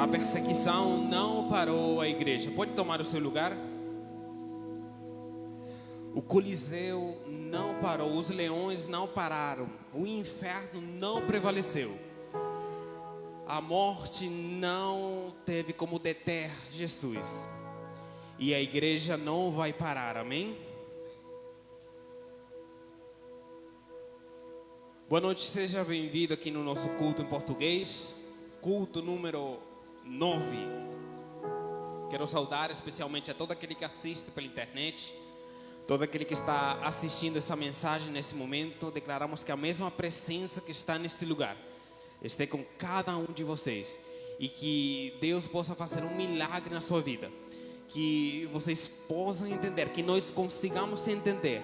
A perseguição não parou a igreja. Pode tomar o seu lugar? O Coliseu não parou, os leões não pararam, o inferno não prevaleceu. A morte não teve como deter Jesus. E a igreja não vai parar, amém? Boa noite, seja bem-vindo aqui no nosso culto em português. Culto número 9. Quero saudar especialmente a todo aquele que assiste pela internet, todo aquele que está assistindo essa mensagem nesse momento. Declaramos que a mesma presença que está neste lugar esteja com cada um de vocês e que Deus possa fazer um milagre na sua vida, que vocês possam entender, que nós consigamos entender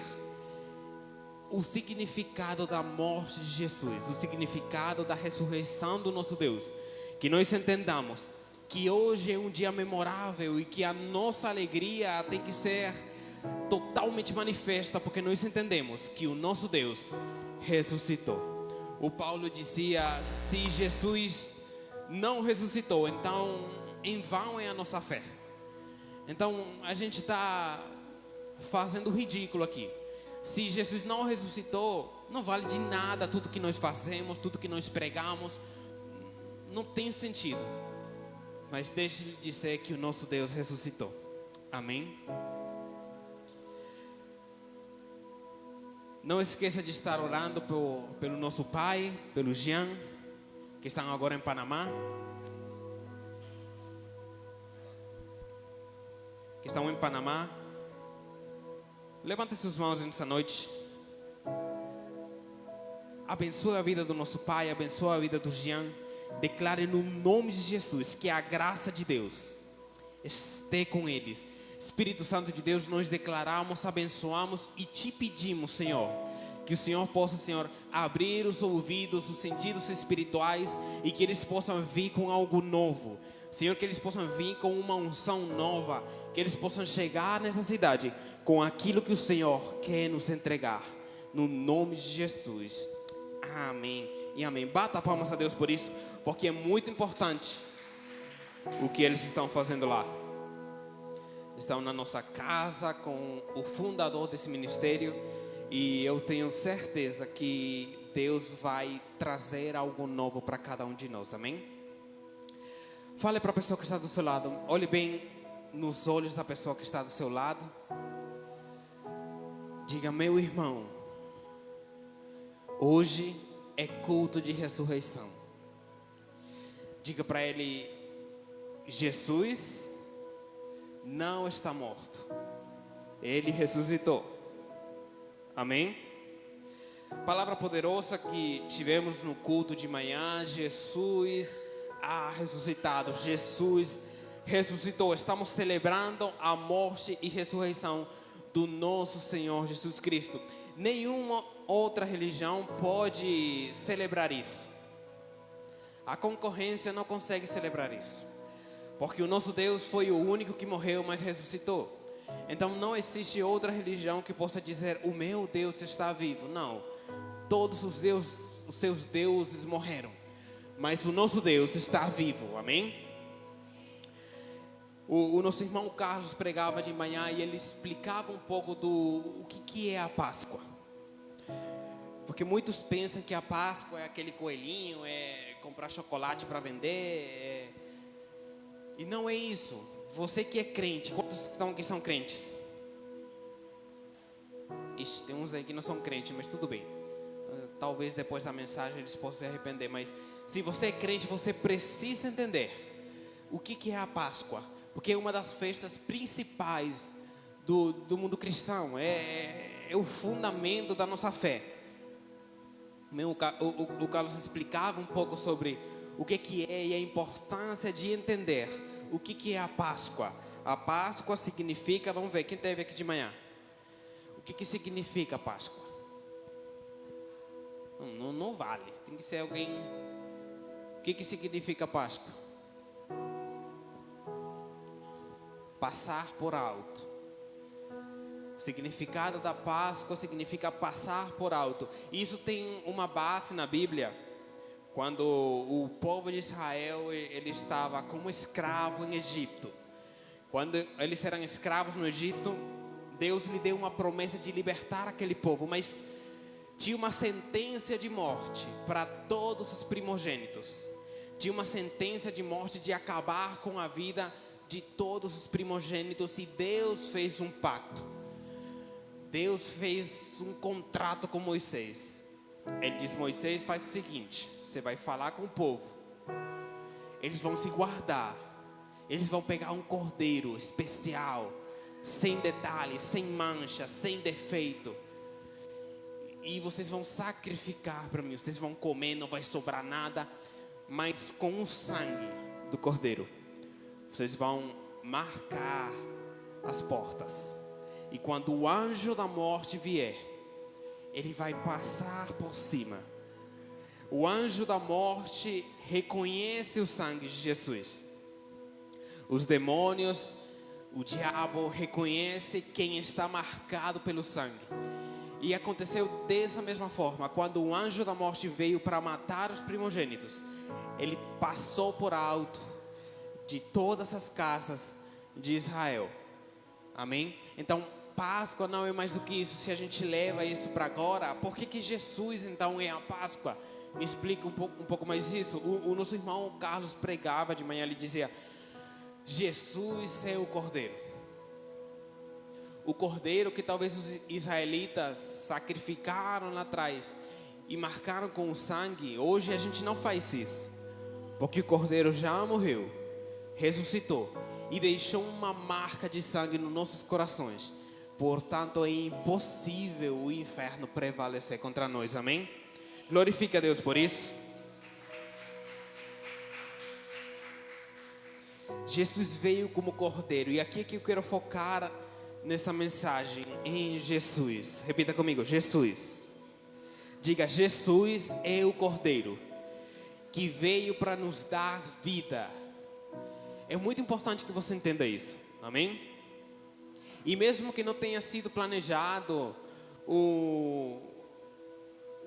o significado da morte de Jesus, o significado da ressurreição do nosso Deus. Que nós entendamos que hoje é um dia memorável e que a nossa alegria tem que ser totalmente manifesta, porque nós entendemos que o nosso Deus ressuscitou. O Paulo dizia: se Jesus não ressuscitou, então em vão é a nossa fé. Então a gente está fazendo ridículo aqui. Se Jesus não ressuscitou, não vale de nada tudo que nós fazemos, tudo que nós pregamos. Não tem sentido. Mas deixe-lhe dizer que o nosso Deus ressuscitou. Amém? Não esqueça de estar orando pelo nosso pai, pelo Jean, que estão agora em Panamá, Levante suas mãos nessa noite. Abençoe a vida do nosso pai, abençoe a vida do Jean. Declare no nome de Jesus que a graça de Deus esteja com eles. Espírito Santo de Deus, nós declaramos, abençoamos e te pedimos, Senhor, que o Senhor possa, Senhor, abrir os ouvidos, os sentidos espirituais, e que eles possam vir com algo novo. Senhor, que eles possam vir com uma unção nova, que eles possam chegar nessa cidade com aquilo que o Senhor quer nos entregar. No nome de Jesus. Amém e amém. Bata palmas a Deus por isso, porque é muito importante o que eles estão fazendo lá. Estão na nossa casa com o fundador desse ministério, e eu tenho certeza que Deus vai trazer algo novo para cada um de nós, amém? Fale para a pessoa que está do seu lado, olhe bem nos olhos da pessoa que está do seu lado. Diga: meu irmão, hoje é culto de ressurreição. Diga para ele: Jesus não está morto, ele ressuscitou. Amém? Palavra poderosa que tivemos no culto de manhã. Jesus ressuscitado, Jesus ressuscitou. Estamos celebrando a morte e ressurreição do nosso Senhor Jesus Cristo. Nenhuma outra religião pode celebrar isso. A concorrência não consegue celebrar isso, porque o nosso Deus foi o único que morreu, mas ressuscitou. Então não existe outra religião que possa dizer: o meu Deus está vivo. Não, todos os seus deuses morreram, mas o nosso Deus está vivo, amém? O nosso irmão Carlos pregava de manhã e ele explicava um pouco o que é a Páscoa. Porque muitos pensam que a Páscoa é aquele coelhinho, é comprar chocolate para vender, e não é isso. Você que é crente, quantos estão aqui são crentes? Ixi, tem uns aí que não são crentes, mas tudo bem. Talvez depois da mensagem eles possam se arrepender, mas se você é crente, você precisa entender o que é a Páscoa, porque é uma das festas principais do mundo cristão, é o fundamento da nossa fé. O Carlos explicava um pouco sobre o que é e a importância de entender o que é a Páscoa. A Páscoa significa, vamos ver, quem esteve aqui de manhã? O que significa a Páscoa? Não vale, tem que ser alguém. O que significa a Páscoa? Passar por alto. O significado da Páscoa significa passar por alto. Isso tem uma base na Bíblia, quando o povo de Israel ele estava como escravo em Egito. Quando eles eram escravos no Egito, Deus lhe deu uma promessa de libertar aquele povo, mas tinha uma sentença de morte para todos os primogênitos. Tinha uma sentença de morte de acabar com a vida de todos os primogênitos, e Deus fez um pacto. Deus fez um contrato com Moisés. Ele disse: Moisés, faz o seguinte, você vai falar com o povo, eles vão se guardar, eles vão pegar um cordeiro especial, sem detalhes, sem mancha, sem defeito, e vocês vão sacrificar para mim. Vocês vão comer, não vai sobrar nada, mas com o sangue do cordeiro vocês vão marcar as portas. E quando o anjo da morte vier, ele vai passar por cima. O anjo da morte reconhece o sangue de Jesus. Os demônios, o diabo reconhece quem está marcado pelo sangue. E aconteceu dessa mesma forma. Quando o anjo da morte veio para matar os primogênitos, ele passou por alto de todas as casas de Israel. Amém? Então, Páscoa não é mais do que isso. Se a gente leva isso para agora, por que Jesus então é a Páscoa? Me explica um pouco mais isso. O nosso irmão Carlos pregava de manhã, ele dizia: Jesus é o Cordeiro. O Cordeiro que talvez os israelitas sacrificaram lá atrás e marcaram com o sangue. Hoje a gente não faz isso, porque o Cordeiro já morreu, ressuscitou e deixou uma marca de sangue nos nossos corações. Portanto, é impossível o inferno prevalecer contra nós. Amém? Glorifique a Deus por isso. Jesus veio como Cordeiro. E aqui é que eu quero focar nessa mensagem, em Jesus. Repita comigo: Jesus. Diga: Jesus é o Cordeiro que veio para nos dar vida. É muito importante que você entenda isso. Amém? E mesmo que não tenha sido planejado o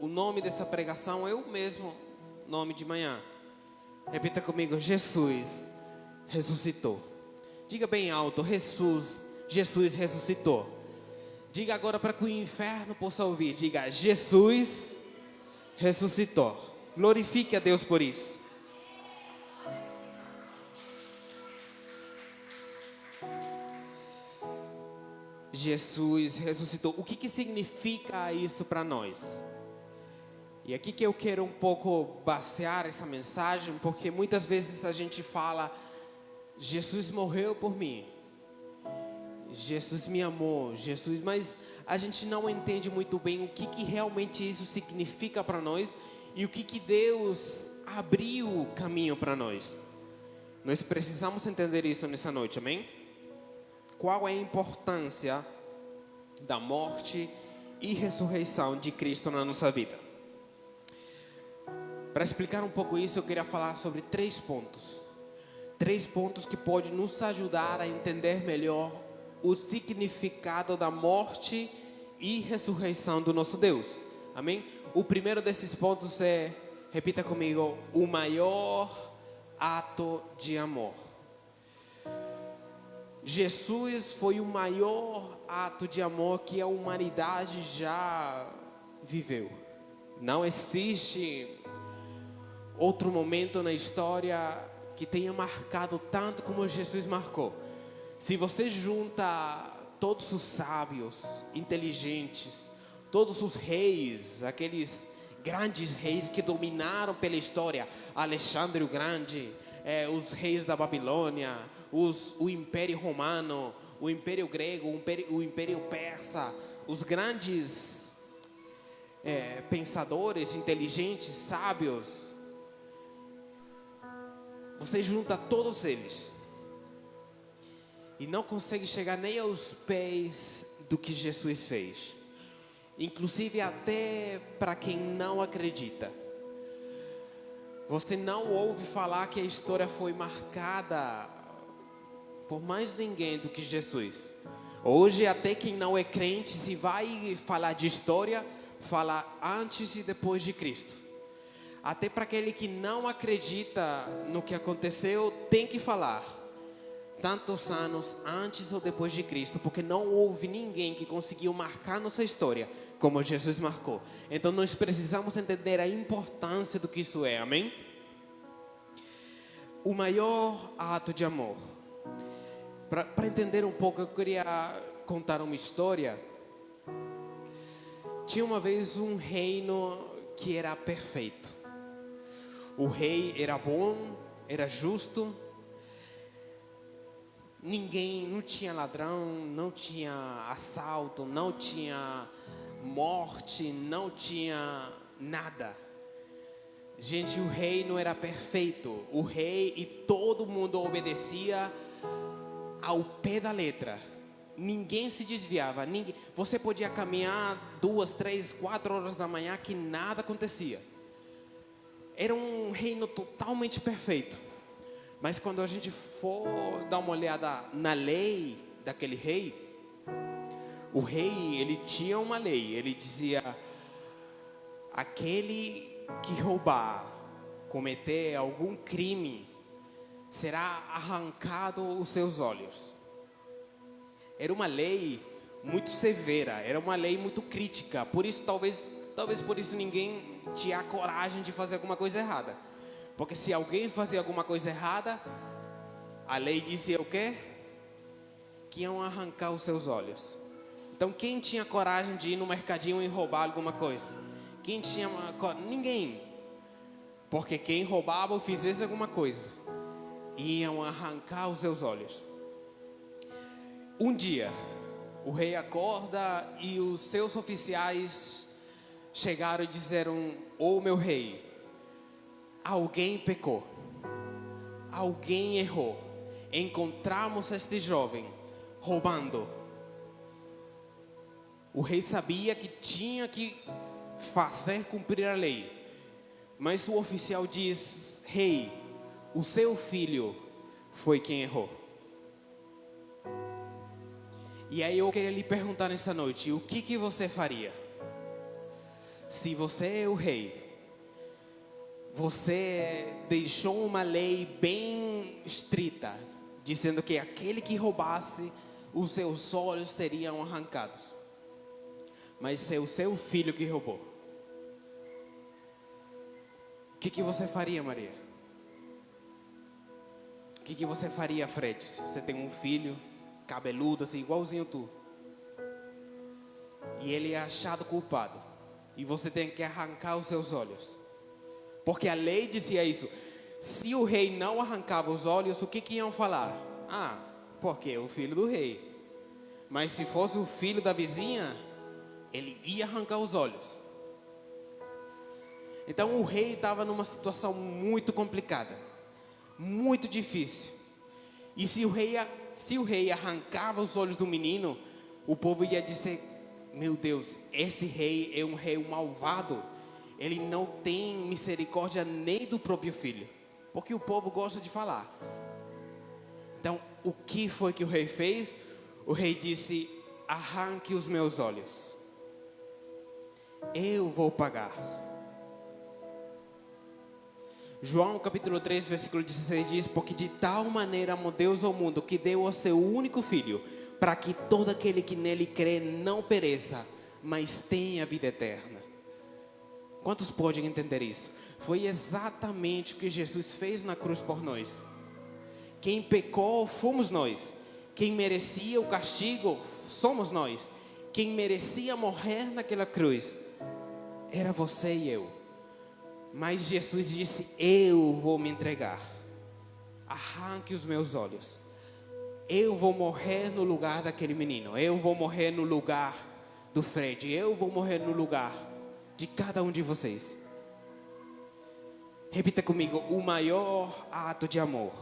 nome dessa pregação, é o mesmo nome de manhã. Repita comigo: Jesus ressuscitou. Diga bem alto: Jesus ressuscitou. Diga agora para que o inferno possa ouvir. Diga: Jesus ressuscitou. Glorifique a Deus por isso. Jesus ressuscitou. O que significa isso para nós? E aqui que eu quero um pouco basear essa mensagem, porque muitas vezes a gente fala: Jesus morreu por mim, Jesus me amou, Jesus, mas a gente não entende muito bem o que realmente isso significa para nós e o que Deus abriu o caminho para nós. Nós precisamos entender isso nessa noite, amém? Qual é a importância da morte e ressurreição de Cristo na nossa vida? Para explicar um pouco isso, eu queria falar sobre 3 pontos. 3 pontos que podem nos ajudar a entender melhor o significado da morte e ressurreição do nosso Deus. Amém? O primeiro desses pontos é, repita comigo, o maior ato de amor. Jesus foi o maior ato de amor que a humanidade já viveu. Não existe outro momento na história que tenha marcado tanto como Jesus marcou. Se você junta todos os sábios, inteligentes, todos os reis, aqueles grandes reis que dominaram pela história, Alexandre o Grande, os reis da Babilônia, o Império Romano, o Império Grego, o Império Persa, os grandes pensadores, inteligentes, sábios, você junta todos eles e não consegue chegar nem aos pés do que Jesus fez. Inclusive até para quem não acredita, você não ouve falar que a história foi marcada por mais ninguém do que Jesus. Hoje até quem não é crente, se vai falar de história, fala antes e depois de Cristo. Até para aquele que não acredita no que aconteceu, tem que falar. Tantos anos antes ou depois de Cristo, porque não houve ninguém que conseguiu marcar nossa história como Jesus marcou. Então nós precisamos entender a importância do que isso é, amém? O maior ato de amor. Para entender um pouco, eu queria contar uma história. Tinha uma vez um reino que era perfeito. O rei era bom, era justo. Ninguém, não tinha ladrão, não tinha assalto, não tinha morte, não tinha nada. Gente, o reino era perfeito. O rei e todo mundo obedecia ao pé da letra. Ninguém se desviava. Você podia caminhar 2, 3, 4 horas da manhã que nada acontecia. Era um reino totalmente perfeito. Mas quando a gente for dar uma olhada na lei daquele rei, o rei, ele tinha uma lei. Ele dizia: aquele que roubar, cometer algum crime, será arrancado os seus olhos. Era uma lei muito severa, era uma lei muito crítica. Por isso, talvez por isso ninguém tinha a coragem de fazer alguma coisa errada. Porque se alguém fazia alguma coisa errada, a lei dizia o quê? Que iam arrancar os seus olhos. Então quem tinha coragem de ir no mercadinho e roubar alguma coisa? Quem tinha ninguém. Porque quem roubava ou fizesse alguma coisa, iam arrancar os seus olhos. Um dia, o rei acorda e os seus oficiais chegaram e disseram: "Ô meu rei, alguém pecou, alguém errou. Encontramos este jovem roubando." O rei sabia que tinha que fazer cumprir a lei, mas o oficial diz: "Rei, o seu filho foi quem errou." E aí eu queria lhe perguntar nessa noite: o que você faria? Se você é o rei, você deixou uma lei bem estrita, dizendo que aquele que roubasse, os seus olhos seriam arrancados. Mas é o seu filho que roubou. O que você faria, Maria? O que você faria, Fred, se você tem um filho cabeludo, assim, igualzinho tu, e ele é achado culpado, e você tem que arrancar os seus olhos? Porque a lei dizia isso. Se o rei não arrancava os olhos, o que iam falar? Ah, porque é o filho do rei. Mas se fosse o filho da vizinha, ele ia arrancar os olhos. Então o rei estava numa situação muito complicada, muito difícil. E se o rei arrancava os olhos do menino, o povo ia dizer: "Meu Deus, esse rei é um rei malvado. Ele não tem misericórdia nem do próprio filho." Porque o povo gosta de falar. Então, o que foi que o rei fez? O rei disse: "Arranque os meus olhos. Eu vou pagar." João capítulo 3, versículo 16 diz: "Porque de tal maneira amou Deus ao mundo, que deu o seu único filho, para que todo aquele que nele crê não pereça, mas tenha vida eterna." Quantos podem entender isso? Foi exatamente o que Jesus fez na cruz por nós. Quem pecou fomos nós. Quem merecia o castigo somos nós. Quem merecia morrer naquela cruz era você e eu. Mas Jesus disse: "Eu vou me entregar. Arranque os meus olhos. Eu vou morrer no lugar daquele menino. Eu vou morrer no lugar do Fred. Eu vou morrer no lugar de cada um de vocês." Repita comigo: o maior ato de amor.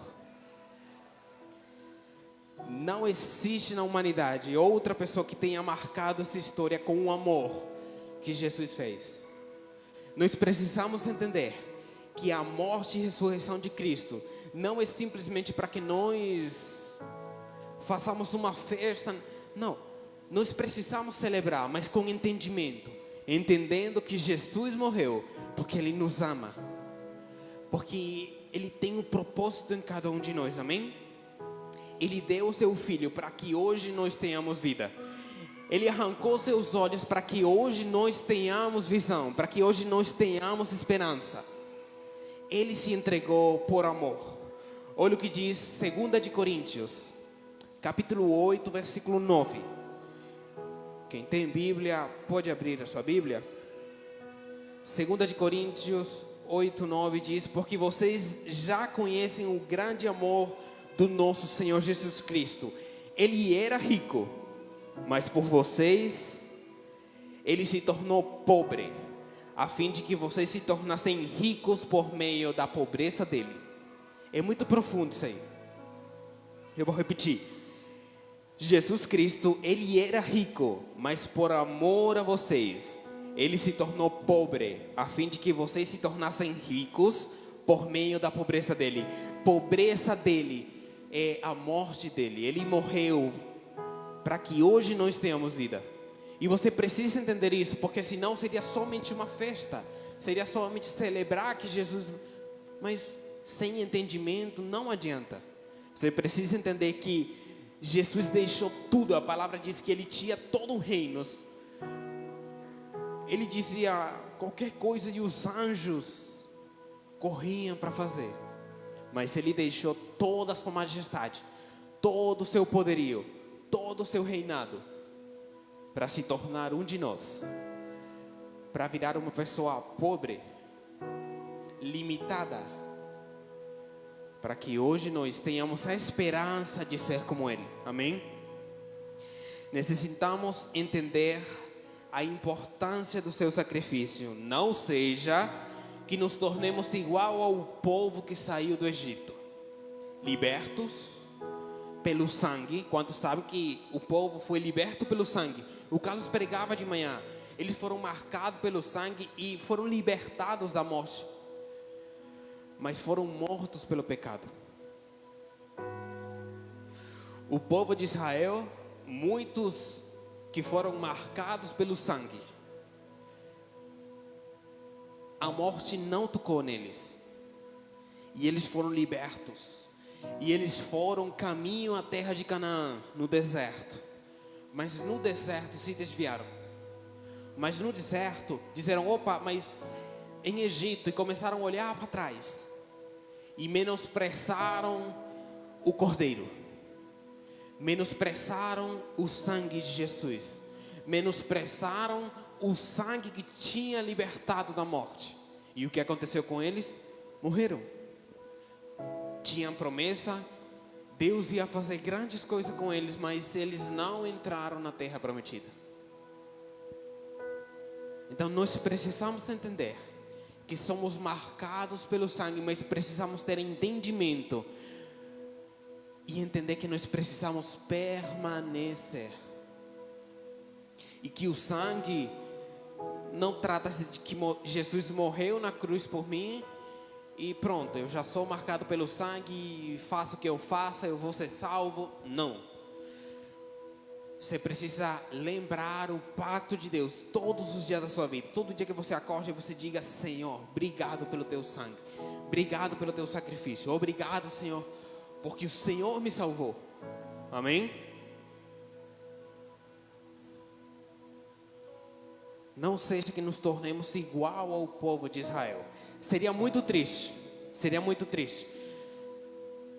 Não existe na humanidade outra pessoa que tenha marcado essa história com o amor que Jesus fez. Nós precisamos entender que a morte e ressurreição de Cristo não é simplesmente para que nós façamos uma festa. Não, nós precisamos celebrar, mas com entendimento. Entendendo que Jesus morreu porque Ele nos ama. porque Ele tem um propósito em cada um de nós, amém? Ele deu o seu Filho para que hoje nós tenhamos vida. Ele arrancou seus olhos para que hoje nós tenhamos visão, para que hoje nós tenhamos esperança. Ele se entregou por amor. Olha o que diz 2 de Coríntios, capítulo 8, versículo 9. Quem tem Bíblia, pode abrir a sua Bíblia. 2 de Coríntios 8, 9 diz: porque vocês já conhecem o grande amor do nosso Senhor Jesus Cristo. Ele era rico, mas por vocês Ele se tornou pobre, a fim de que vocês se tornassem ricos por meio da pobreza dele. É muito profundo isso aí. Eu vou repetir. Jesus Cristo, Ele era rico, mas por amor a vocês, Ele se tornou pobre, a fim de que vocês se tornassem ricos por meio da pobreza dele. Pobreza dele é a morte dele. Ele morreu para que hoje nós tenhamos vida. E você precisa entender isso, porque senão seria somente uma festa, seria somente celebrar que Jesus... Mas sem entendimento não adianta. Você precisa entender que Jesus deixou tudo. A palavra diz que Ele tinha todo o reino. Ele dizia qualquer coisa e os anjos corriam para fazer. Mas Ele deixou toda a sua majestade, todo o seu poderio, todo o seu reinado, para se tornar um de nós, para virar uma pessoa pobre, limitada, para que hoje nós tenhamos a esperança de ser como Ele, amém? Necessitamos entender a importância do seu sacrifício, não seja que nos tornemos igual ao povo que saiu do Egito, libertos pelo sangue. Quantos sabem que o povo foi liberto pelo sangue? O Carlos pregava de manhã. Eles foram marcados pelo sangue e foram libertados da morte, mas foram mortos pelo pecado. O povo de Israel, muitos que foram marcados pelo sangue, a morte não tocou neles, e eles foram libertos, e eles foram caminho à terra de Canaã, no deserto. Mas no deserto se desviaram. Mas no deserto disseram: opa, mas em Egito, e começaram a olhar para trás e menosprezaram o Cordeiro, menosprezaram o sangue de Jesus, menosprezaram o sangue que tinha libertado da morte. E o que aconteceu com eles? Morreram. Tinham promessa, Deus ia fazer grandes coisas com eles, mas eles não entraram na terra prometida. Então nós precisamos entender que somos marcados pelo sangue, mas precisamos ter entendimento e entender que nós precisamos permanecer. E que o sangue não trata-se de que Jesus morreu na cruz por mim e pronto, eu já sou marcado pelo sangue, faço o que eu faço, eu vou ser salvo. Não. Você precisa lembrar o pacto de Deus todos os dias da sua vida. Todo dia que você acorda, você diga: Senhor, obrigado pelo teu sangue, obrigado pelo teu sacrifício, obrigado, Senhor, porque o Senhor me salvou. Amém? Não seja que nos tornemos igual ao povo de Israel. Seria muito triste. Seria muito triste.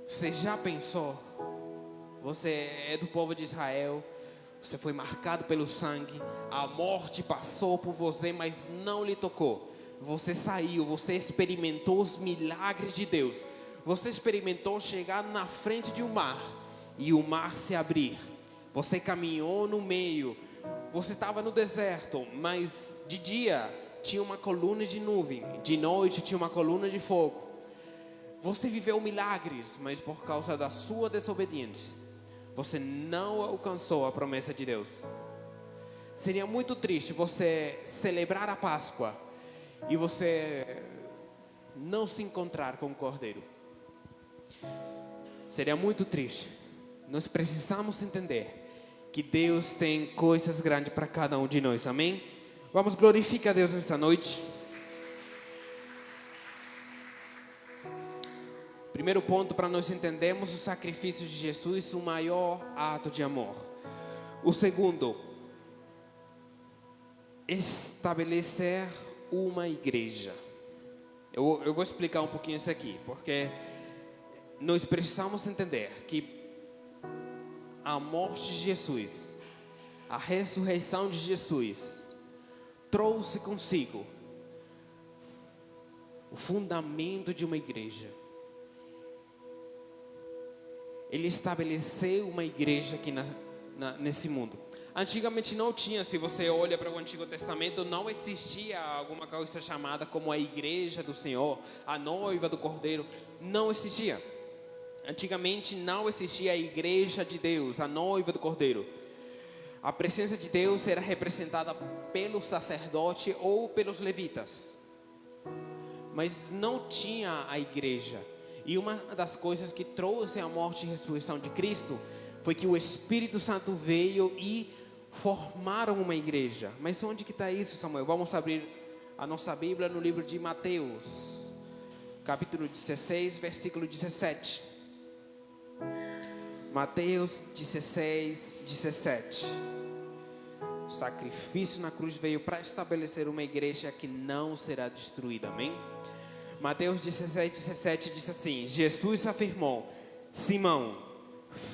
Você já pensou? Você é do povo de Israel. Você foi marcado pelo sangue. A morte passou por você, mas não lhe tocou. Você saiu. Você experimentou os milagres de Deus. Você experimentou chegar na frente de um mar e o mar se abrir. Você caminhou no meio. Você estava no deserto, mas de dia tinha uma coluna de nuvem, de noite tinha uma coluna de fogo. Você viveu milagres, mas por causa da sua desobediência, você não alcançou a promessa de Deus. Seria muito triste você celebrar a Páscoa e você não se encontrar com o Cordeiro. Seria muito triste. Nós precisamos entender que Deus tem coisas grandes para cada um de nós, amém? Vamos glorificar a Deus nessa noite. Primeiro ponto para nós entendermos o sacrifício de Jesus, o maior ato de amor. O segundo, estabelecer uma igreja. Eu vou explicar um pouquinho isso aqui, porque nós precisamos entender que a morte de Jesus, a ressurreição de Jesus, trouxe consigo o fundamento de uma igreja. Ele estabeleceu uma igreja aqui nesse mundo. Antigamente não tinha, se você olha para o Antigo Testamento, não existia alguma coisa chamada como a igreja do Senhor, a noiva do Cordeiro, não existia. Antigamente não existia a igreja de Deus, a noiva do Cordeiro. A presença de Deus era representada pelo sacerdote ou pelos levitas, mas não tinha a igreja. E uma das coisas que trouxe a morte e ressurreição de Cristo foi que o Espírito Santo veio e formaram uma igreja. Mas onde que está isso, Samuel? Vamos abrir a nossa Bíblia no livro de Mateus, capítulo 16, versículo 17. Mateus 16, 17. O sacrifício na cruz veio para estabelecer uma igreja que não será destruída, amém? Mateus 17, 17 diz assim: Jesus afirmou: Simão,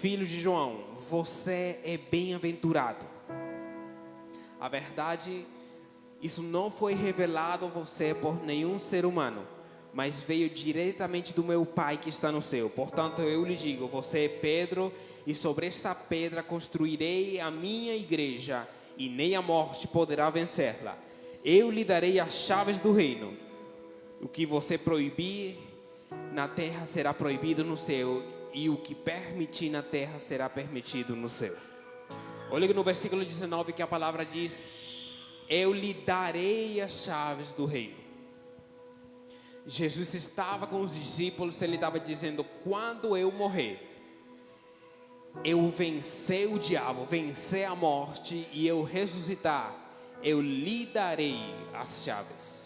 filho de João, você é bem-aventurado. A verdade, isso não foi revelado a você por nenhum ser humano, mas veio diretamente do meu Pai que está no céu. Portanto, eu lhe digo: você é Pedro, e sobre esta pedra construirei a minha igreja, e nem a morte poderá vencê-la. Eu lhe darei as chaves do reino. O que você proibir na terra será proibido no céu, e o que permitir na terra será permitido no céu. Olha que no versículo 19 que a palavra diz: eu lhe darei as chaves do reino. Jesus estava com os discípulos, ele estava dizendo: quando eu morrer, eu vencer o diabo, vencer a morte, e eu ressuscitar, eu lhe darei as chaves.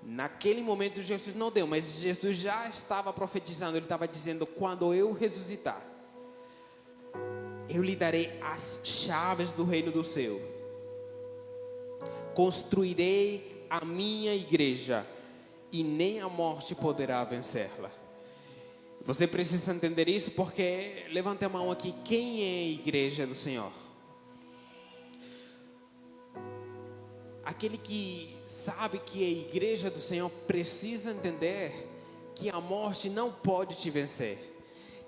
Naquele momento Jesus não deu, mas Jesus já estava profetizando. Ele estava dizendo: quando eu ressuscitar, eu lhe darei as chaves do reino do céu. Construirei a minha igreja, e nem a morte poderá vencê-la. Você precisa entender isso, porque levante a mão aqui. Quem é a igreja do Senhor? Aquele que sabe que é a igreja do Senhor precisa entender que a morte não pode te vencer.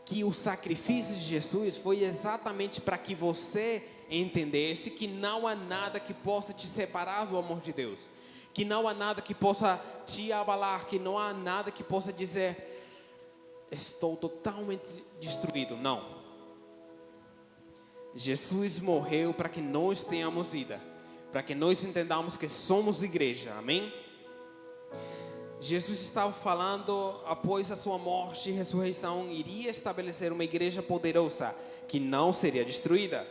Que o sacrifício de Jesus foi exatamente para que você entendesse que não há nada que possa te separar do amor de Deus. Que não há nada que possa te abalar. Que não há nada que possa dizer: estou totalmente destruído. Não. Jesus morreu para que nós tenhamos vida, para que nós entendamos que somos igreja, amém? Jesus estava falando, após a sua morte e ressurreição, iria estabelecer uma igreja poderosa, que não seria destruída.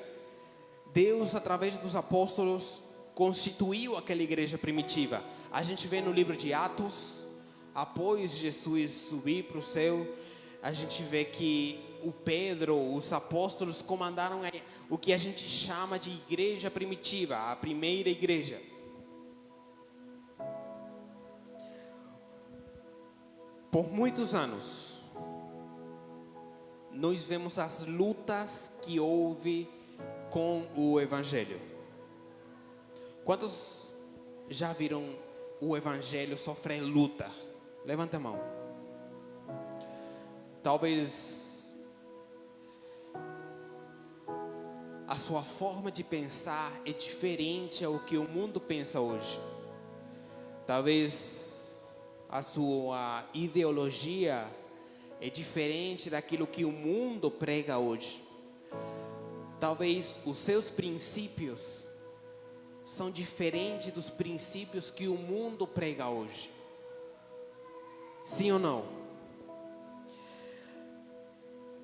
Deus, através dos apóstolos, constituiu aquela igreja primitiva. A gente vê no livro de Atos, após Jesus subir para o céu, a gente vê que o Pedro, os apóstolos comandaram o que a gente chama de igreja primitiva, a primeira igreja. Por muitos anos, nós vemos as lutas que houve com o Evangelho. Quantos já viram o Evangelho sofrer luta? Levanta a mão. Talvez a sua forma de pensar é diferente ao que o mundo pensa hoje. Talvez a sua ideologia é diferente daquilo que o mundo prega hoje. Talvez os seus princípios são diferentes dos princípios que o mundo prega hoje. Sim ou não?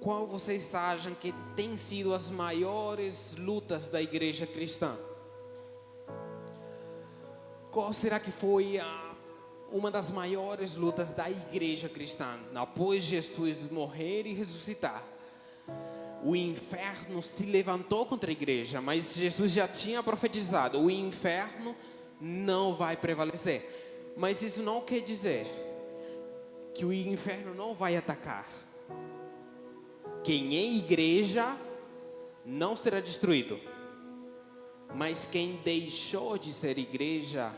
Qual vocês acham que tem sido as maiores lutas da igreja cristã? Qual será que foi uma das maiores lutas da igreja cristã, após Jesus morrer e ressuscitar, o inferno se levantou contra a igreja, mas Jesus já tinha profetizado: o inferno não vai prevalecer. Mas isso não quer dizer que o inferno não vai atacar. Quem é igreja não será destruído, mas quem deixou de ser igreja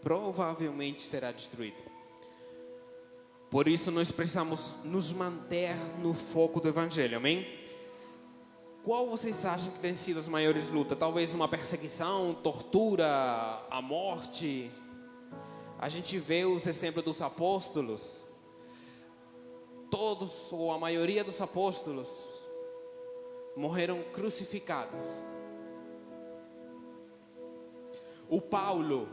provavelmente será destruído. Por isso nós precisamos nos manter no foco do Evangelho, amém? Qual vocês acham que tem sido as maiores lutas? Talvez uma perseguição, tortura, a morte. A gente vê os exemplos dos apóstolos. Todos, ou a maioria dos apóstolos, morreram crucificados. O Paulo,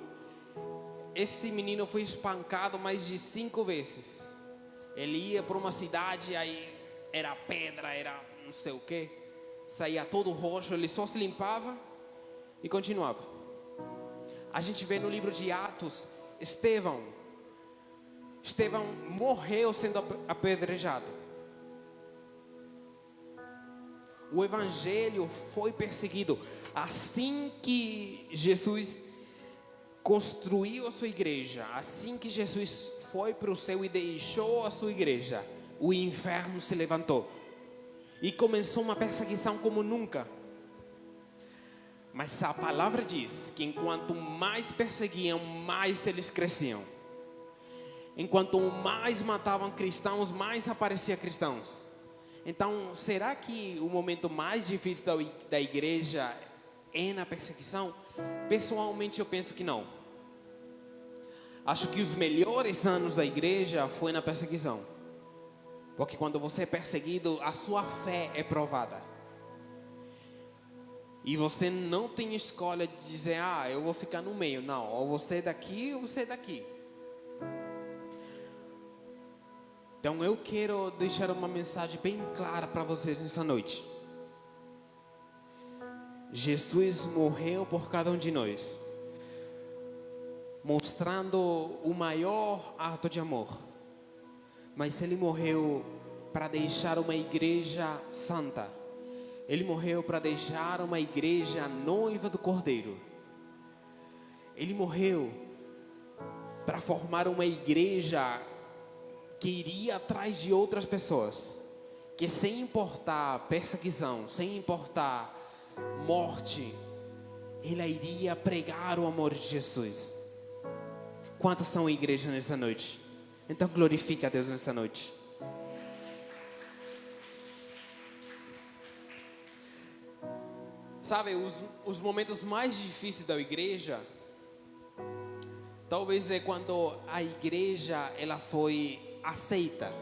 esse menino foi espancado mais de 5 vezes. Ele ia para uma cidade, aí era pedra, era não sei o que, saía todo roxo, ele só se limpava e continuava. A gente vê no livro de Atos, Estevão morreu sendo apedrejado. O evangelho foi perseguido. Assim que Jesus construiu a sua igreja, assim que Jesus foi para o céu e deixou a sua igreja, o inferno se levantou e começou uma perseguição como nunca. Mas a palavra diz que enquanto mais perseguiam, mais eles cresciam. Enquanto mais matavam cristãos, mais apareciam cristãos. Então, será que o momento mais difícil da igreja é na perseguição? Pessoalmente eu penso que não. Acho que os melhores anos da igreja foi na perseguição. Porque quando você é perseguido, a sua fé é provada. E você não tem escolha de dizer: eu vou ficar no meio. Não, ou você é daqui ou você é daqui. Então eu quero deixar uma mensagem bem clara para vocês nessa noite. Jesus morreu por cada um de nós, mostrando o maior ato de amor. Mas Ele morreu para deixar uma igreja santa. Ele morreu para deixar uma igreja noiva do Cordeiro. Ele morreu para formar uma igreja que iria atrás de outras pessoas, que sem importar perseguição, sem importar morte, Ele iria pregar o amor de Jesus. Quantos são igreja nessa noite? Então glorifique a Deus nessa noite. Sabe, os momentos mais difíceis da igreja, talvez é quando a igreja ela foi aceita.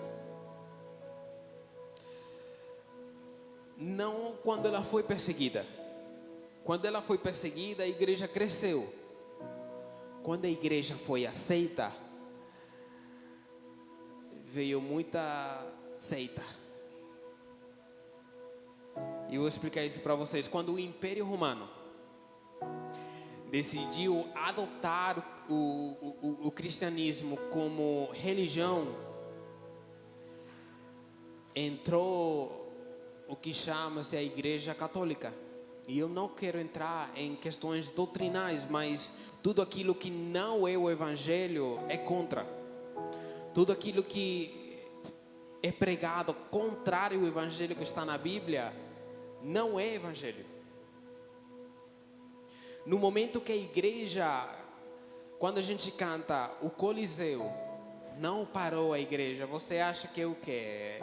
Não quando ela foi perseguida. Quando ela foi perseguida, a igreja cresceu. Quando a igreja foi aceita, veio muita seita. E eu vou explicar isso para vocês. Quando o Império Romano decidiu adotar o cristianismo como religião, entrou o que chama-se a Igreja Católica. E eu não quero entrar em questões doutrinais, mas tudo aquilo que não é o Evangelho é contra. Tudo aquilo que é pregado contrário ao Evangelho que está na Bíblia não é Evangelho. No momento que a igreja, quando a gente canta o Coliseu, não parou a igreja. Você acha que é o quê?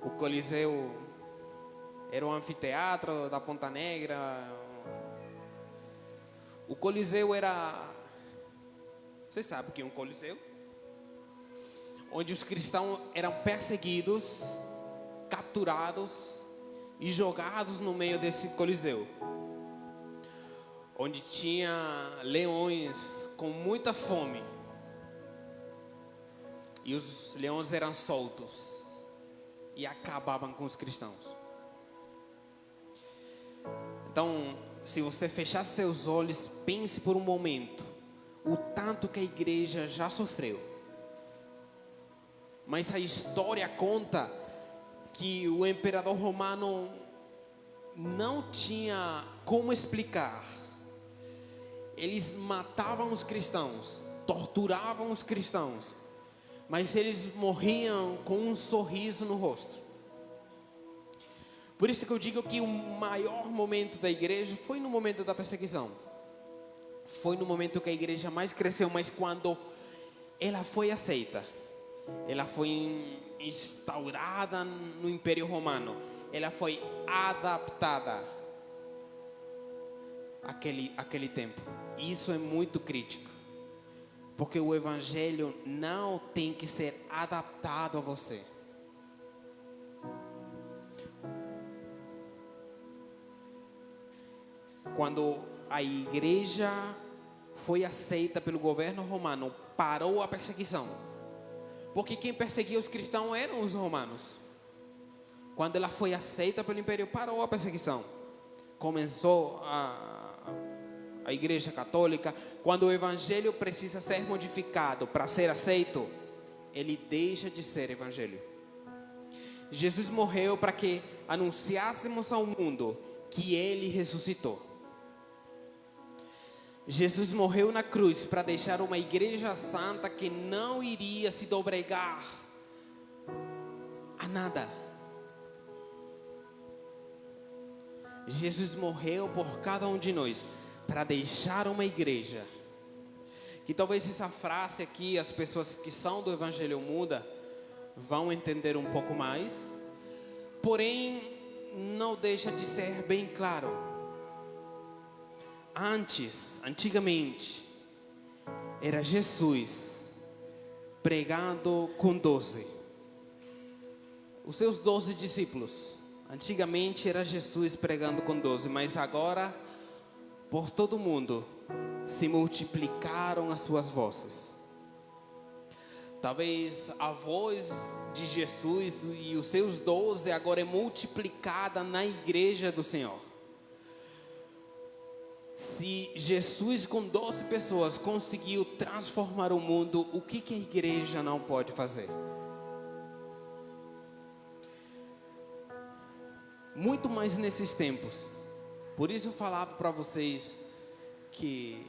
O Coliseu era um anfiteatro da Ponta Negra? O Coliseu era... Você sabe o que é um Coliseu? Onde os cristãos eram perseguidos, capturados e jogados no meio desse Coliseu. Onde tinha leões com muita fome. E os leões eram soltos e acabavam com os cristãos. Então, se você fechar seus olhos, pense por um momento o tanto que a igreja já sofreu. Mas a história conta que o imperador romano não tinha como explicar. Eles matavam os cristãos, torturavam os cristãos, mas eles morriam com um sorriso no rosto. Por isso que eu digo que o maior momento da igreja foi no momento da perseguição. Foi no momento que a igreja mais cresceu, mas quando ela foi aceita, ela foi instaurada no Império Romano, ela foi adaptada àquele tempo. Isso é muito crítico, porque o Evangelho não tem que ser adaptado a você. Quando a igreja foi aceita pelo governo romano, parou a perseguição, porque quem perseguia os cristãos eram os romanos. Quando ela foi aceita pelo império, parou a perseguição. Começou a igreja católica. Quando o evangelho precisa ser modificado para ser aceito, ele deixa de ser evangelho. Jesus morreu para que anunciássemos ao mundo que ele ressuscitou. Jesus morreu na cruz para deixar uma igreja santa que não iria se dobregar a nada. Jesus morreu por cada um de nós para deixar uma igreja. Que talvez essa frase aqui, as pessoas que são do Evangelho Muda vão entender um pouco mais. Porém, não deixa de ser bem claro. Antigamente, era Jesus pregando com 12. Os seus 12 discípulos. Antigamente era Jesus pregando com 12, mas agora, por todo o mundo, se multiplicaram as suas vozes. Talvez a voz de Jesus e os seus 12 agora é multiplicada na igreja do Senhor. Se Jesus com 12 pessoas conseguiu transformar o mundo, o que a igreja não pode fazer? Muito mais nesses tempos. Por isso eu falava para vocês que,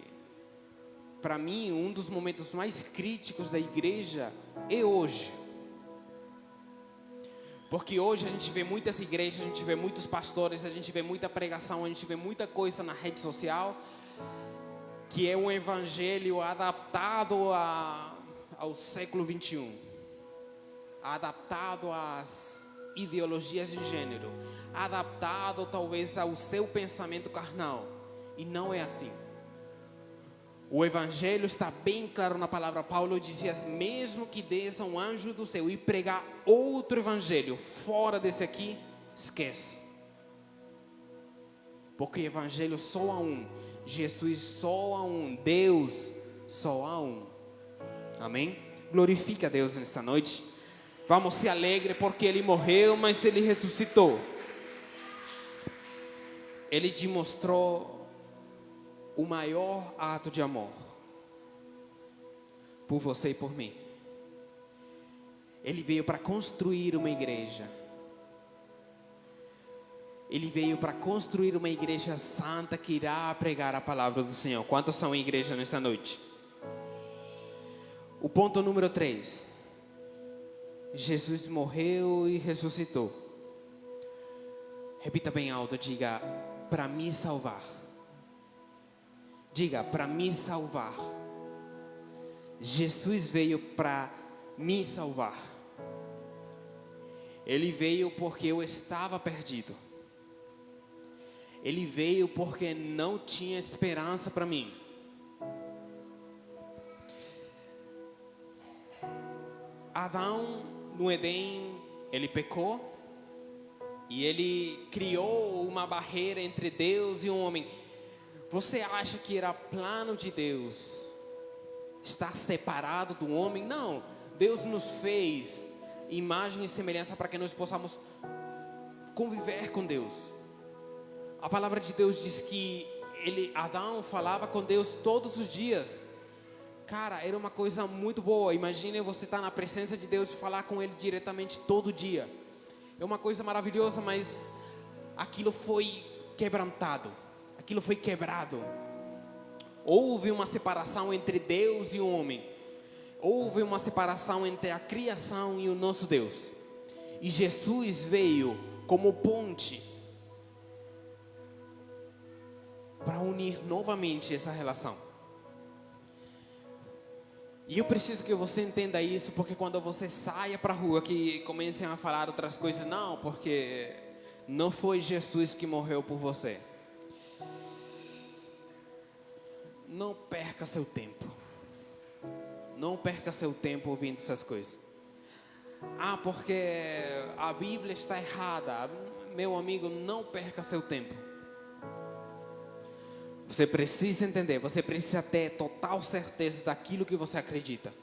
para mim, um dos momentos mais críticos da igreja é hoje. Porque hoje a gente vê muitas igrejas, a gente vê muitos pastores, a gente vê muita pregação, a gente vê muita coisa na rede social, que é um evangelho adaptado ao século 21, adaptado às ideologias de gênero, adaptado talvez ao seu pensamento carnal. E não é assim. O evangelho está bem claro na palavra. Paulo dizia: mesmo que desça um anjo do céu e pregar outro evangelho fora desse aqui, esquece. Porque evangelho só há um, Jesus só há um, Deus só há um. Amém? Glorifica a Deus nesta noite. Vamos ser alegres porque Ele morreu, mas Ele ressuscitou. Ele demonstrou o maior ato de amor por você e por mim. Ele veio para construir uma igreja. Ele veio para construir uma igreja santa que irá pregar a palavra do Senhor. Quantos são em igreja nesta noite? O ponto número 3. Jesus morreu e ressuscitou. Repita bem alto, diga: para me salvar. Diga: para me salvar. Jesus veio para me salvar. Ele veio porque eu estava perdido. Ele veio porque não tinha esperança para mim. Adão, no Éden, ele pecou. E ele criou uma barreira entre Deus e o homem. Você acha que era plano de Deus estar separado do homem? Não. Deus nos fez imagem e semelhança para que nós possamos conviver com Deus. A palavra de Deus diz que Adão falava com Deus todos os dias. Cara, era uma coisa muito boa. Imagine você estar na presença de Deus e falar com Ele diretamente todo dia. É uma coisa maravilhosa, mas aquilo foi quebrantado. Aquilo foi quebrado. Houve uma separação entre Deus e o homem. Houve uma separação entre a criação e o nosso Deus. E Jesus veio como ponte para unir novamente essa relação. E eu preciso que você entenda isso, porque quando você saia para a rua, que comecem a falar outras coisas, não, porque não foi Jesus que morreu por você. Não perca seu tempo. Não perca seu tempo ouvindo essas coisas. Ah, porque a Bíblia está errada. Meu amigo, não perca seu tempo. Você precisa entender, você precisa ter total certeza daquilo que você acredita.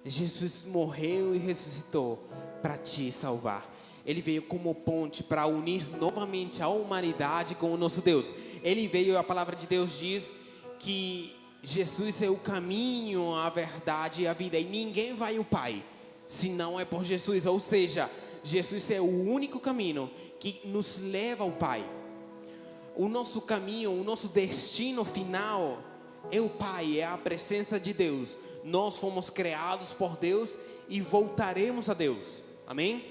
Jesus morreu e ressuscitou para te salvar. Ele veio como ponte para unir novamente a humanidade com o nosso Deus. Ele veio, a palavra de Deus diz que Jesus é o caminho, a verdade e a vida. E ninguém vai ao Pai se não é por Jesus. Ou seja, Jesus é o único caminho que nos leva ao Pai. O nosso caminho, o nosso destino final é o Pai, é a presença de Deus. Nós fomos criados por Deus e voltaremos a Deus. Amém?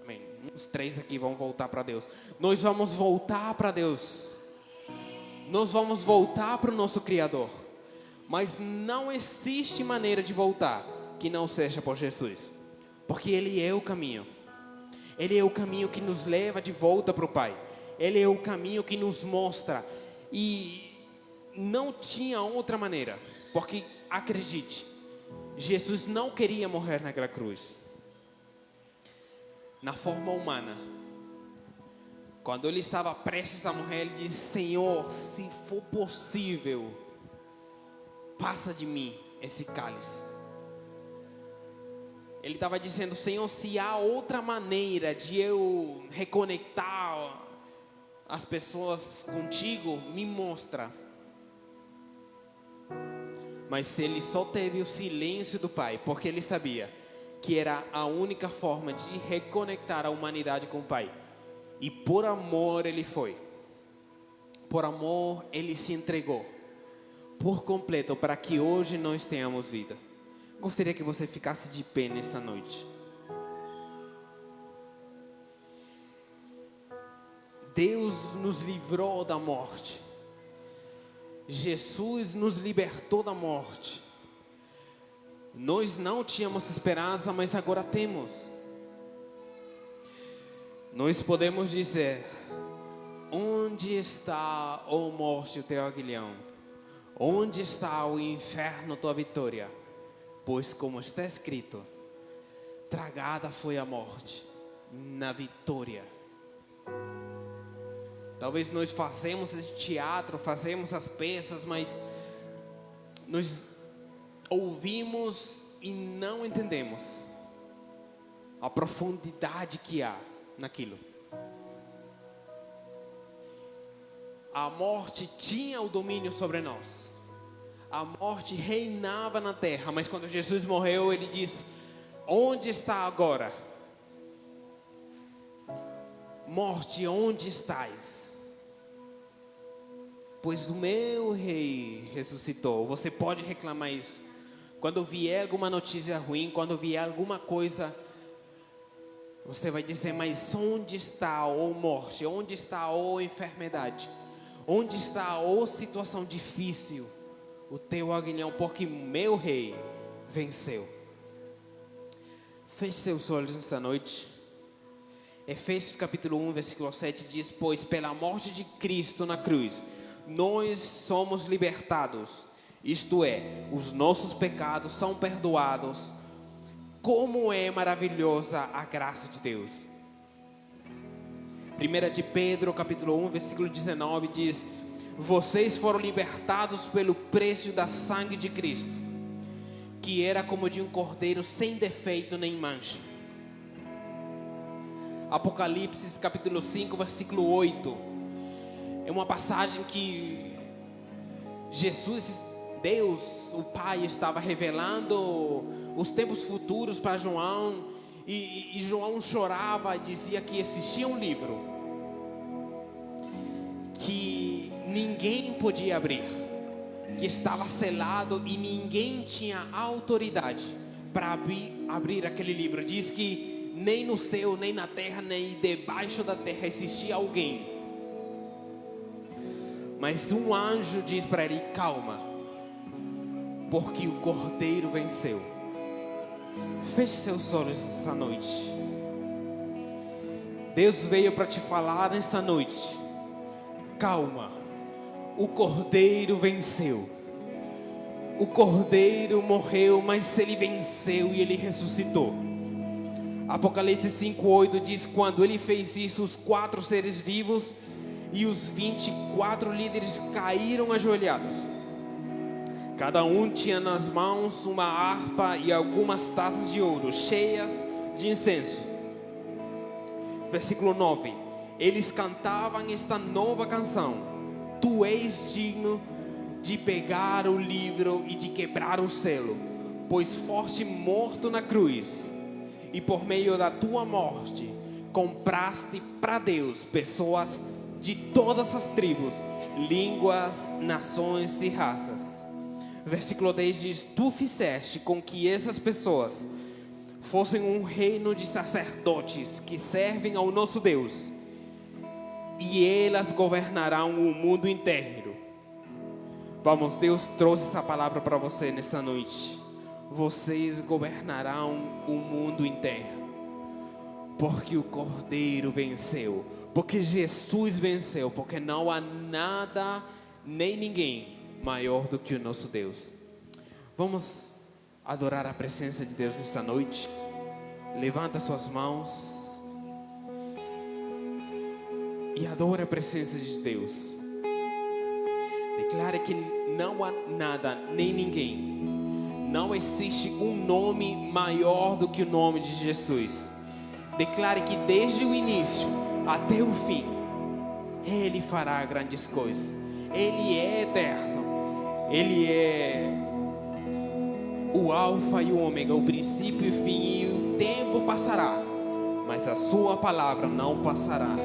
Amém. Os três aqui vão voltar para Deus. Nós vamos voltar para Deus. Nós vamos voltar para o nosso Criador. Mas não existe maneira de voltar que não seja por Jesus. Porque Ele é o caminho. Ele é o caminho que nos leva de volta para o Pai. Ele é o caminho que nos mostra. E não tinha outra maneira. Porque, acredite, Jesus não queria morrer naquela cruz. Na forma humana. Quando ele estava prestes a morrer, ele disse: Senhor, se for possível, passa de mim esse cálice. Ele estava dizendo: Senhor, se há outra maneira de eu reconectar as pessoas contigo, me mostra. Mas ele só teve o silêncio do Pai, porque ele sabia que era a única forma de reconectar a humanidade com o Pai. E por amor ele foi. Por amor ele se entregou por completo para que hoje nós tenhamos vida. Gostaria que você ficasse de pé nessa noite. Deus nos livrou da morte. Jesus nos libertou da morte. Nós não tínhamos esperança, mas agora temos. Nós podemos dizer: onde está, ó morte, o teu aguilhão? Onde está o inferno, tua vitória? Pois como está escrito, tragada foi a morte na vitória. Talvez nós fazemos esse teatro, fazemos as peças, mas nós ouvimos e não entendemos a profundidade que há naquilo. A morte tinha o domínio sobre nós. A morte reinava na terra, mas quando Jesus morreu, ele disse: onde está agora? Morte, onde estás? Pois o meu rei ressuscitou. Você pode reclamar isso. Quando vier alguma notícia ruim, quando vier alguma coisa, você vai dizer: mas onde está, ó morte? Onde está, ó enfermidade? Onde está, ó situação difícil? O teu aguilhão, porque meu rei venceu. Feche seus olhos nessa noite. Efésios capítulo 1, versículo 7 diz: pois pela morte de Cristo na cruz, nós somos libertados. Isto é, os nossos pecados são perdoados. Como é maravilhosa a graça de Deus. 1 de Pedro capítulo 1, versículo 19 diz: vocês foram libertados pelo preço da sangue de Cristo, que era como de um cordeiro sem defeito nem mancha. Apocalipse capítulo 5, versículo 8. É uma passagem que Jesus Deus, o Pai, estava revelando os tempos futuros para João, e João chorava e dizia que existia um livro que ninguém podia abrir, que estava selado e ninguém tinha autoridade para abrir aquele livro. Diz que nem no céu, nem na terra, nem debaixo da terra existia alguém. Mas um anjo diz para ele: calma, porque o Cordeiro venceu. Feche seus olhos essa noite. Deus veio para te falar nessa noite: calma, o Cordeiro venceu. O Cordeiro morreu, mas ele venceu e ele ressuscitou. Apocalipse 5:8 diz: quando ele fez isso, os 4 seres vivos e os 24 líderes caíram ajoelhados. Cada um tinha nas mãos uma harpa e algumas taças de ouro cheias de incenso. Versículo 9: eles cantavam esta nova canção: tu és digno de pegar o livro e de quebrar o selo, pois foste morto na cruz, e por meio da tua morte compraste para Deus pessoas de todas as tribos, línguas, nações e raças. Versículo 10 diz: tu fizeste com que essas pessoas fossem um reino de sacerdotes que servem ao nosso Deus, e elas governarão o mundo inteiro. Vamos, Deus trouxe essa palavra para você nessa noite. Vocês governarão o mundo inteiro, porque o Cordeiro venceu, porque Jesus venceu, porque não há nada nem ninguém maior do que o nosso Deus. Vamos adorar a presença de Deus nessa noite. Levanta suas mãos e adore a presença de Deus. Declare que não há nada nem ninguém, não existe um nome maior do que o nome de Jesus. Declare que desde o início até o fim Ele fará grandes coisas. Ele é eterno. Ele é o alfa e o ômega, o princípio e o fim. E o tempo passará, mas a sua palavra não passará.